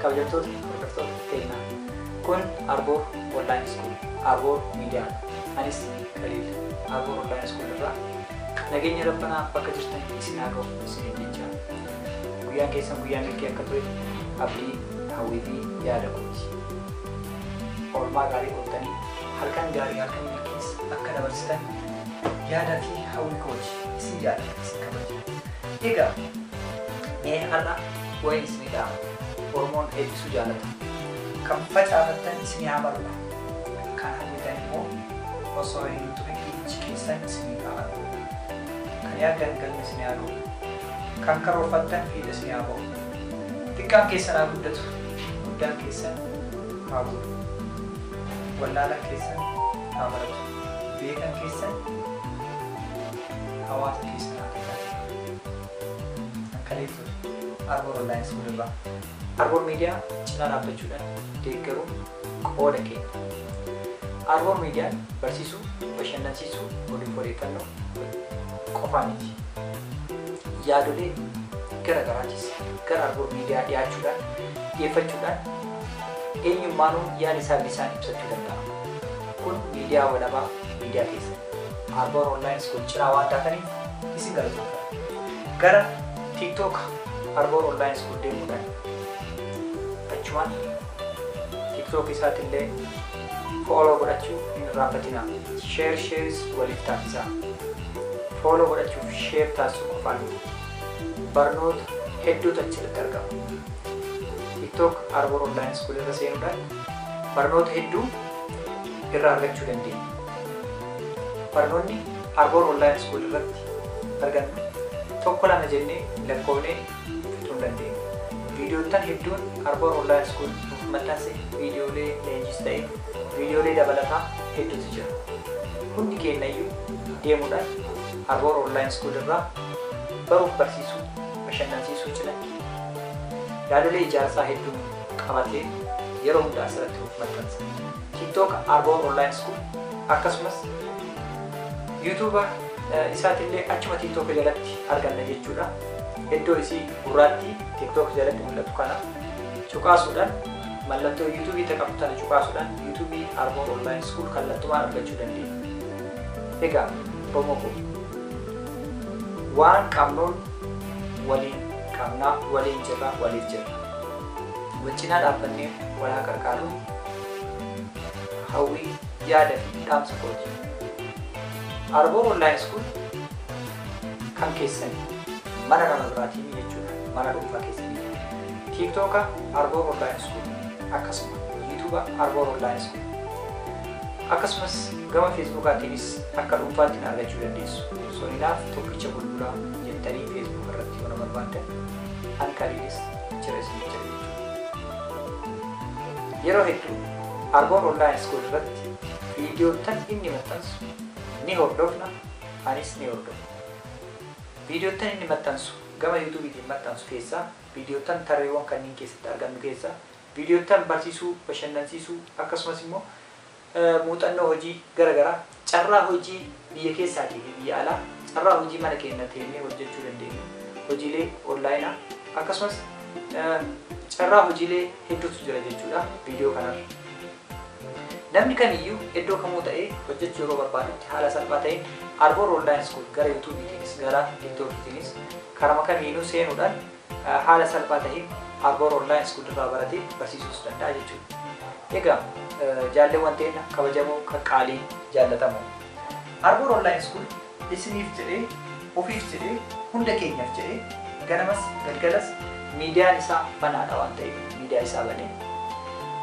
kabajamtoota hordoftoota keenyaa kun Arboor Online School Arboor Media anis Khalil Arboor Online School irraa nageenya rabbanaa bakka jirtan isin haa ga'u isin jecha guyyaan keessan guyyaan milkii akka ture abdii hawwii fi yaada kooti oolmaa gaarii ooltanii halkan gaarii halkan milkiis akka dabarsitan yaada fi hawwii kooti isin jaalladha isin kabaja egaa mee har'a wayin isin dhaama Oromoon eebbisuu jaallata kan facaafattan isin haa maru kan hawwitan immoo osoo hin turin iji keessan isin haa maru kan yaaddan galma isin haa ga'u kan karoorfattan fiida isin haa ba'u xiqqaan keessan haa guddatu guddaan keessan haa bulu wallaalan keessan haa baratu beekan keessan hawaasa keessan haa tajaajila akka leetu Arboor Online School irraa Arboor Media cinaa dhaabbachuudhaan deeggaruun qooda keenya. Arboor Meediyaan barsiisuu, bashannansiisuu, waliin odeeffannoo qofaa miti. Yaadolee garaagaraatis gara Arboor Meediyaa dhiyeeffachuudhaan eenyummaanuu yaada isaa bilisaan ibsachuu danda'a. Kun miidiyaa walabaa miidiyaa keessa Arboor Online School cinaa waan taataniif isin galatoomfadha. Gara TikTok Arboor Online School deemuudhaan achumaan TikTok isaatillee follow godhachuu hin irraanfatinaa. Shares waliif taasisaa. Follow godhachuuf share taasisuu qofaan barnoota hedduutu achirratti argama. TikTok Arboor Online School irra seenuudhaan barnoota hedduu irraa argachuu dandeenya. Barnoonni Arboor Online School irratti argannu tokko lama jennee lakkoofnee fixuu dandeenya. Viidiyoowwan hedduun Arboor Online School nuuf maxxanse viidiyoolee leenjis ta'e viidiyoolee dabalataa hedduutu jira. Hundi keenyayyuu deemuudhaan Arboor Online School irraa baruuf barsiisuu, bashannansiisuu cinatti yaadolee ijaarsaa hedduun qabatee yeroo hundaa asirratti nuuf maxxansa. TikTok Arboor Online School akkasumas YouTube isaatillee achuma TikTok jalatti arganna jechuudha. Iddoo isii gurraatti TikTok jalatti mul'atu kana cuqaasuudhaan mallattoo YouTube ta'e kana cuqaasuudhaan YouTube Arboor Online School kallattumaan argachuu dandeenya. Egaa bommoko waan qabnuun waliin qabnaa waliin jirra waliif jirra. Wal cinaa dhaabbannee walaa gargaaruun hawwii yaada fi dhaamsa kooti. Arboor Online School kan keessanii mana nama biraatiin jechuudha. Mana dhuunfaa keessanii. TikTok Arboor Online School akkasuma YouTube Arboor Online School akkasumas gama Facebookaatiinis akka dhuunfaatti argachuu dandeessu. Soonaaf tokkicha gurguraa jettanii Facebook irratti yoo nama barbaaddan an Khaliilis jira isin jira jechuudha. Yeroo hedduu Arboor Online School irratti viidiyoowwan inni maxxansu ni hordofna anis ni hordofna. Viidiyoowwan inni maxxansu gama YouTubetiin maxxansu keessaa viidiyoowwan tarreewwan kanneen keessatti argannu keessaa viidiyoowwan barsiisuu, bashannansiisuu akkasumas immoo muuxannoo hojii garaagaraa carraa hojii biyya keessaatii fi biyya alaa carraa hojii mana keenya ta'ee hojjechuu dandeenya. Hojiilee onlaayinaa akkasumas carraa hojiilee hedduutu jira jechuudha viidiyoo kanarra. Namni kamiyyuu iddoo kamuu ta'ee hojjechuu yeroo barbaadutti haala salphaa ta'een Arboor Online School gara YouTubeetiinis gara TikTokiitiinis karama kamiinuu seenuudhaan haala salphaa ta'een Arboor Online School irraa baratee barsiisuus danda'a jechuudha. Egaa jaalleewwan teenya kabajamoo qaqqaalii jaallatamoo Arboor Online School isiniif jedhee ofiif jedhee hunda keenyaaf jedhee ganamas galgalas miidiyaan isaa banaadha waan ta'eef miidiyaa isaa banee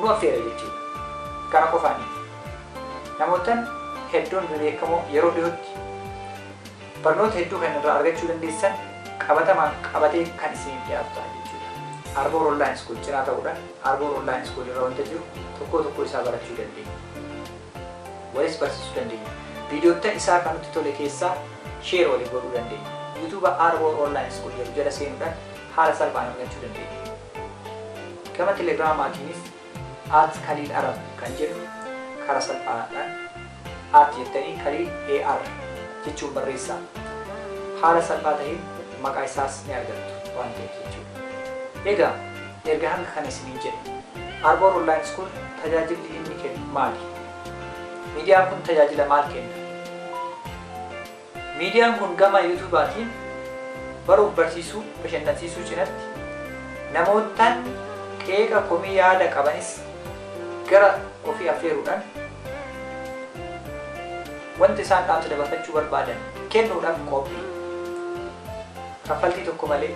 nu affeera jechuudha. Kana qofaan namoottan hedduun beekamoo yeroo dhiyootti barnoota hedduu kan irraa argachuu dandeessan qabatamaan qabatee kan isiniif dhiyaatu ta'a jechuudha. Arboor Online School cinaa ta'uudhaan Arboor Online School irra wanta jiru tokko isaa barachuu dandeenya. Walis barsiisuu dandeenya. Viidiyoowwan isaa kan nutti tole keessaa share waliin godhuu dandeenya. YouTube Arboor Online School jedhu jala seenuudhaan haala salphaan argachuu dandeenya. Gama Telegraamaatiinis @Khalil Arab kan jedhu karaa salphaadhaan jettanii Khalil AR jechuun barreessaa. Haala salphaa ta'een maqaa isaas ni argattu waan ta'eef jechuudha. Egaa erga hanga kana isiniin jedhe Arbor Online School tajaajilli inni kennu maali? Miidiyaan kun tajaajila maal kenna? Miidiyaan kun gama YouTube'aatiin baruuf barsiisuu, bashannansiisuu cinatti namootaan qeeqa komii yaada qabanis gara ofii affeeruudhaan wanti isaan dhaamsa dabarfachuu barbaadan kennuudhaaf qophii. Kaffaltii tokko malee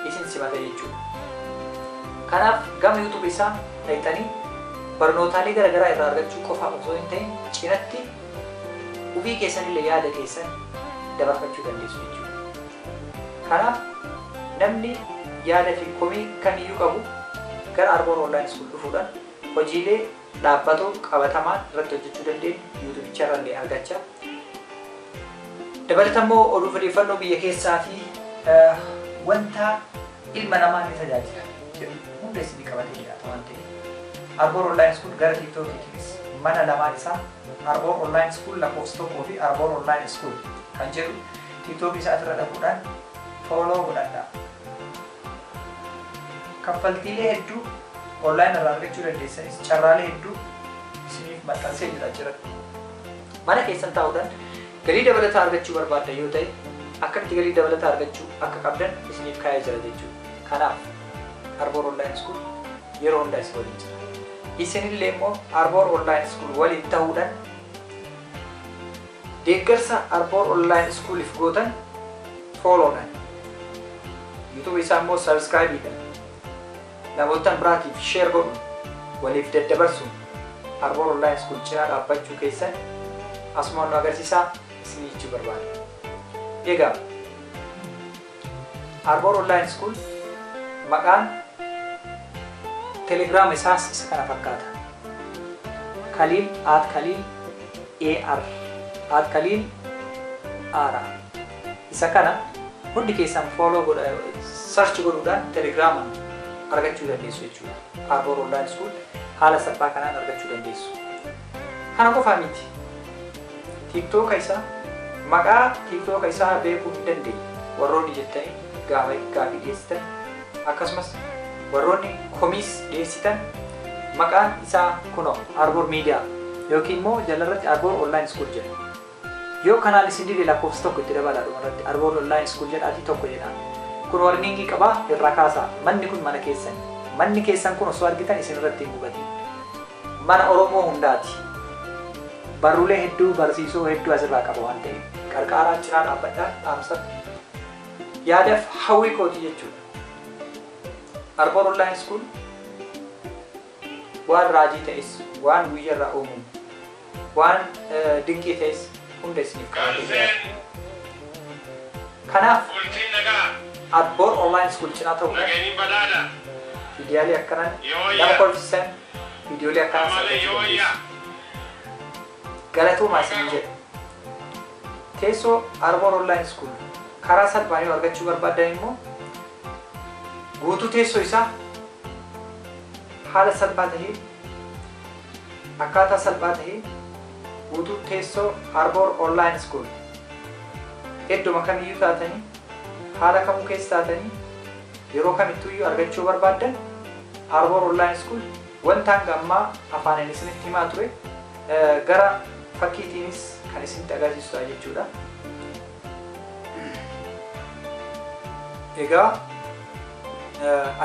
isin simata jechuudha. Kanaaf gama YouTube isaa ta'itanii barnootaalee garaagaraa irraa argachuu qofa osoo hin ta'in cinatti ofii keessanillee yaada keessan dabarfachuu dandeessu jechuudha. Kanaaf namni yaada fi komii kamiyyuu qabu gara Arbor Online School dhufuudhaan hojiilee dhaabbatoo qabatamaan irratti hojjechuu dandeenyu YouTube irraallee argachaa. Dabalatammoo oduu odeeffannoo biyya keessaa fi wanta ilma namaa ni tajaajila hunda isinii qabatee jiraata waan ta'eef Arbor Online School gara TikTokiitiinis mana lamaan isaa Arbor Online School lakkoofsa tokkoo fi Arbor Online School kan jedhu TikTok isaa irra dhaquudhaan follow godhadhaa. Kaffaltiilee hedduu online irraa argachuu dandeessanis carraalee hedduu isiniif maxxansee jira jiratti. Mana keessan taa'uudhaan galii dabalataa argachuu barbaadda yoo ta'e akkamitti galii dabalataa argachuu akka qabdan isiniif kaa'ee jira jechuudha. Kanaaf Arbor Online School yeroo hundaa isin waliin jira. Isinillee immoo Arbor Online School waliin ta'uudhaan deeggarsa Arbor Online Schooliif gootan follow-dhaan YouTube isaa immoo subscribe-dhaan namootaan biraatiif share godhuun waliif daddabarsuun Arbor Online School cinaa dhaabbachuu keessan asumaan nu agarsiisaa isinii jechuu barbaada. Egaa Arbor Online School maqaan Telegram isaas isa kana fakkaata. Khalil @Khalil AR isa kana hundi keessan follow godha search godhuudhaan Telegramaan argachuu dandeessu jechuudha. Arbor Online School haala salphaa kanaan argachuu dandeessu. Kana qofaa miti. TikTok isaa maqaa TikTok isaa beekuu hin dandeenye warroonni jettanii gaafii dhiyeessitan akkasumas warroonni komiis dhiyeessitan maqaan isaa kunoo Arbor Media yookiin immoo jalarratti Arbor Online School jedha. Yoo kanaan isin dide lakkoofsa tokko itti dabalaa dhumarratti Arbor Online School jedhaatii tokko jedha. Kun warningii qabaa irraa kaasaa. Manni kun mana keessan. Manni keessan kun osoo argitan isin irratti hin hubatin. Mana Oromoo hundaati. Barruulee hedduu barsiisoo hedduu asirraa qaba waan ta'eef qarqaaraan cinaa dhaabbadhaan dhaamsa yaadaaf hawwii kooti jechuudha. Arbor Online School waan raajii ta'es waan guyyarraa uumu waan dinqii ta'es hunda isiniif qabatee jira. Kanaaf Arbor Online School cinaa ta'uudhaan viidiyoolee akkanaan nama kolfisan viidiyoolee akkanaan sararachuu dandeessu. Galatuumaa isin jedhu. Teessoo Arbor Online School karaa salphaan yoo argachuu barbaaddan immoo guutuu teessoo isaa haala salphaa ta'ee akkaataa salphaa ta'ee guutuu teessoo Arbor Online School idduma kamiyyuu taatanii haala kamuu keessa taatanii yeroo kamittuyyuu argachuu barbaaddan Arbor Online School wanta hanga ammaa afaanin isinitti himaa ture gara fakkiitiinis kan isinitti agarsiisudha jechuudha. Egaa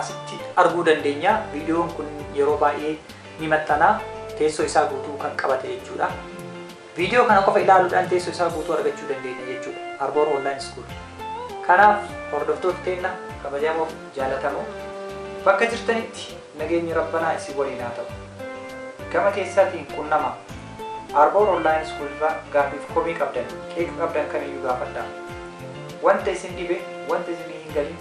asitti arguu dandeenya viidiyoon kun yeroo baay'ee ni maxxana teessoo isaa guutuu kan qabate jechuudha. Viidiyoo kana qofa ilaaluudhaan teessoo isaa guutuu argachuu dandeenya jechuudha Arbor Online School. Kanaaf hordoftoota keenya kabajamoo jaalatamoo bakka jirtanitti nageenyi rabbanaa isin waliin haa ta'u. Gama keessaatiin qunnamaa Arbor Online School irraa gaafiif komii qabdan qeeqa qabdan kamiyyuu gaafadhaa. Wanta isin dhibe wanta isin hin galin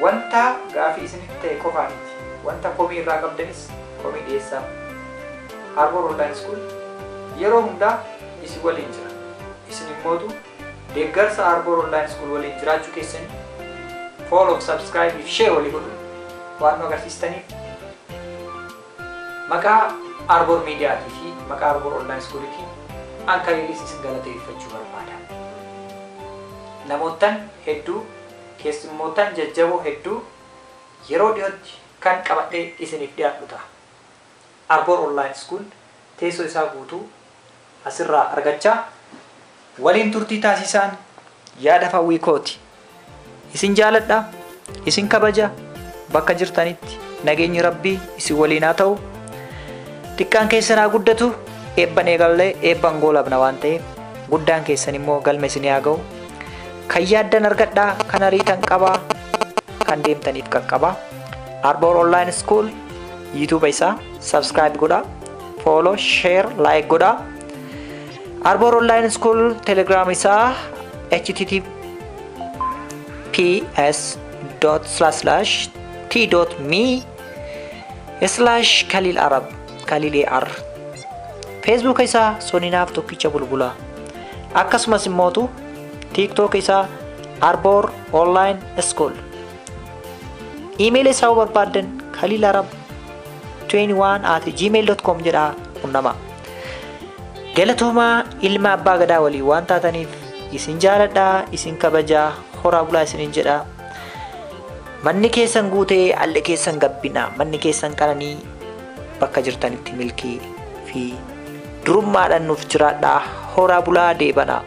wanta gaafii isinitti ta'e qofaa miti wanta komii irraa qabdanis komii dhiyeessaa. Arbor Online School yeroo hundaa isin waliin jira. Isin immootu deeggarsa Arbor Online School waliin jiraachuu keessan follow, subscribe fi share walii godhu waan nu agarsiistaniif maqaa Arbor Media fi maqaa Arbor Online Schoolitiin Khaliliis isin galateeffachuu barbaada. Namootaan hedduu keessummootaan jajjaboo hedduu yeroo dhiyootti kan qabadhee isiniif dhiyaadhu ta'a. Arbor Online School teessoo isaa guutuu asirraa argachaa waliin turtii taasisaan yaada fawwii kooti. Isin jaaladha, isin kabaja, bakka jirtanitti nageenyi Rabbii isin waliin haa ta'u. Xiqqaan keessan haa guddatu, eebban eegallee eebban goolabna waan ta'eef guddaan keessan immoo galma isin haa ga'u. Kan yaaddan argadhaa, kan ariitan qabaa, kan deemtaniif qaqqabaa. Arbor Online School YouTube isaa subscribe godhaa, follow, share, like godhaa. Arbor Online School Telegram isaa https://t.me/Khalil Arab Khalil AR. Facebook isaa Soninaaf Tokkicha Bulbulaa. Akkasumas immoo TikTok isaa Arbor Online School. Email isaa barbaadan khalilarab21@gmail.com jedhaa qunnama. Galatoomaa ilma abbaa gadaa walii waan taataniif isin jaaladhaa, isin kabajaa, horaa bulaa isinin jedhaa. Manni keessan guutee alli keessan gabbina, manni keessan qananii bakka jirtanitti milkii fi durummaadhaan nuuf jiraadhaa, horaa bulaa deebanaa.